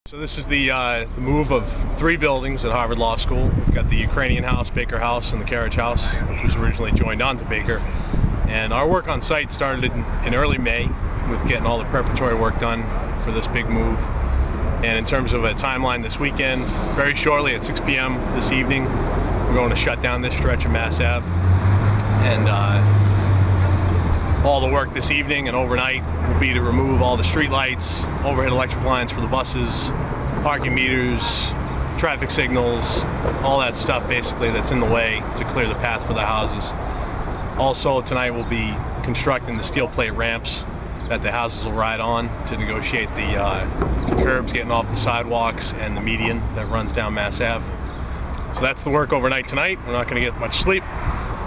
So this is the move of 3 buildings at Harvard Law School. We've got the Ukrainian House, Baker House, and the Carriage House, which was originally joined onto Baker. And our work on site started in early May with getting all the preparatory work done for this big move. And in terms of a timeline this weekend, very shortly at 6 p.m. this evening, we're going to shut down this stretch of Mass Ave. And all the work this evening and overnight will be to remove all the street lights, overhead electric lines for the buses, parking meters, traffic signals, all that stuff basically that's in the way to clear the path for the houses. Also tonight we'll be constructing the steel plate ramps that the houses will ride on to negotiate the curbs getting off the sidewalks and the median that runs down Mass Ave. So that's the work overnight tonight. We're not going to get much sleep.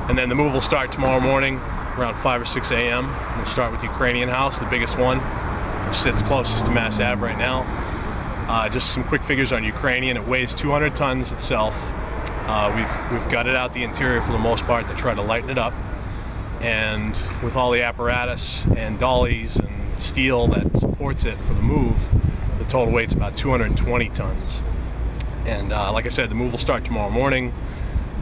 And then the move will start tomorrow morning around 5 or 6 a.m. We'll start with the Ukrainian House, the biggest one, which sits closest to Mass Ave right now. Just some quick figures on Ukrainian. It weighs 200 tons itself. We've gutted out the interior for the most part to try to lighten it up. And with all the apparatus and dollies and steel that supports it for the move, the total weight's about 220 tons. And like I said, the move will start tomorrow morning.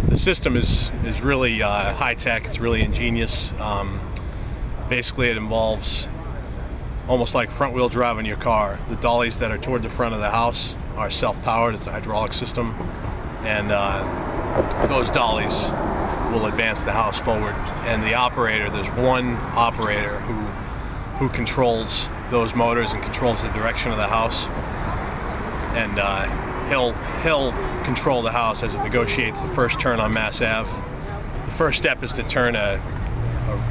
The system is really high-tech. It's really ingenious. Basically, it involves almost like front-wheel drive on your car. The dollies that are toward the front of the house are self-powered. It's a hydraulic system, and those dollies will advance the house forward. And the operator, there's one operator who controls those motors and controls the direction of the house. And he'll control the house as it negotiates the first turn on Mass Ave. The first step is to turn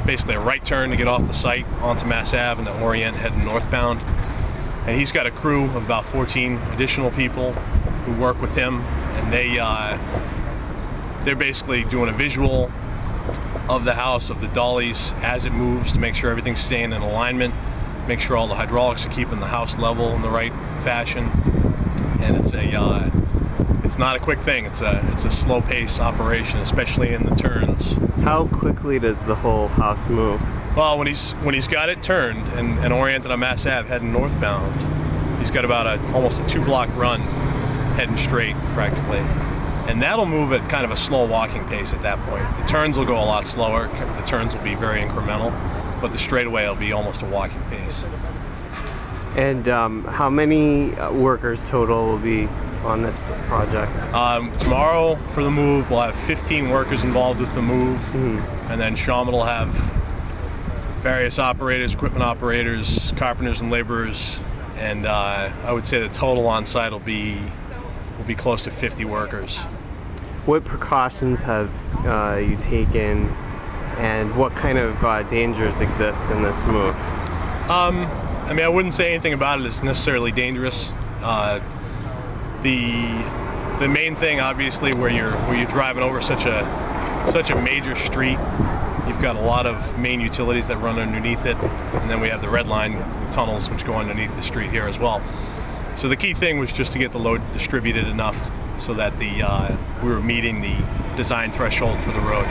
basically a right turn to get off the site onto Mass Ave and then orient heading northbound. And he's got a crew of about 14 additional people who work with him, and they're basically doing a visual of the house, of the dollies as it moves to make sure everything's staying in alignment, make sure all the hydraulics are keeping the house level in the right fashion. And it's not a quick thing. It's a slow-paced operation, especially in the turns. How quickly does the whole house move? Well, when he's got it turned and oriented on Mass Ave heading northbound, he's got about almost a 2-block run heading straight practically, and that'll move at kind of a slow walking pace at that point. The turns will go a lot slower. The turns will be very incremental, but the straightaway will be almost a walking pace. And how many workers total will be on this project? Tomorrow for the move, we'll have 15 workers involved with the move, and then Shawmut will have various operators, equipment operators, carpenters and laborers, and I would say the total on site will be close to 50 workers. What precautions have you taken, and what kind of dangers exist in this move? I mean, I wouldn't say anything about it is necessarily dangerous. The main thing, obviously, where you're driving over such a major street, you've got a lot of main utilities that run underneath it, and then we have the red line tunnels which go underneath the street here as well. So the key thing was just to get the load distributed enough so that we were meeting the design threshold for the road.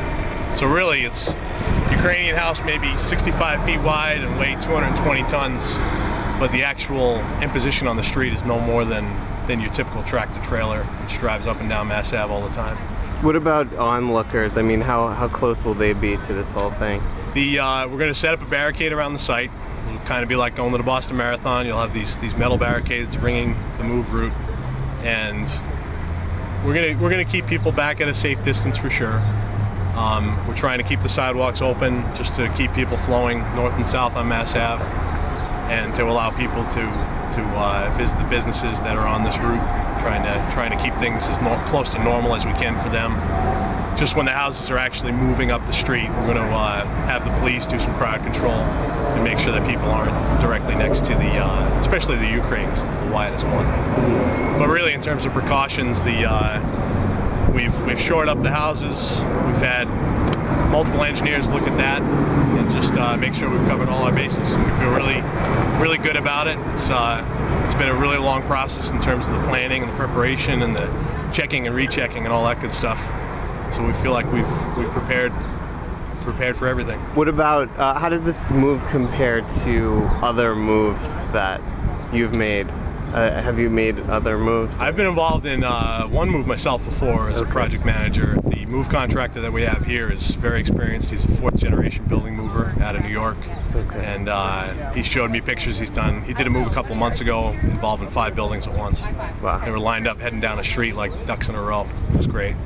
So really, it's Ukrainian House maybe 65 feet wide and weigh 220 tons, but the actual imposition on the street is no more than your typical tractor trailer, which drives up and down Mass Ave all the time. What about onlookers? I mean, how close will they be to this whole thing? We're going to set up a barricade around the site. It'll kind of be like going to the Boston Marathon. You'll have these metal barricades ringing the move route, and we're going to keep people back at a safe distance for sure. We're trying to keep the sidewalks open just to keep people flowing north and south on Mass Ave, and to allow people to visit the businesses that are on this route, trying to keep things as close to normal as we can for them. Just when the houses are actually moving up the street, we're going to have the police do some crowd control and make sure that people aren't directly next to especially the Ukraine, because it's the widest one. But really, in terms of precautions, we've shored up the houses. We've had multiple engineers look at that and just make sure we've covered all our bases. We feel really good about it. It's been a really long process in terms of the planning and the preparation and the checking and rechecking and all that good stuff. So we feel like we've prepared for everything. What about, how does this move compare to other moves that you've made Have you made other moves? I've been involved in one move myself before as a project manager. The move contractor that we have here is very experienced. He's a fourth-generation building mover out of New York, and he showed me pictures he's done. He did a move a couple of months ago involving 5 buildings at once. Wow. They were lined up heading down a street like ducks in a row. It was great.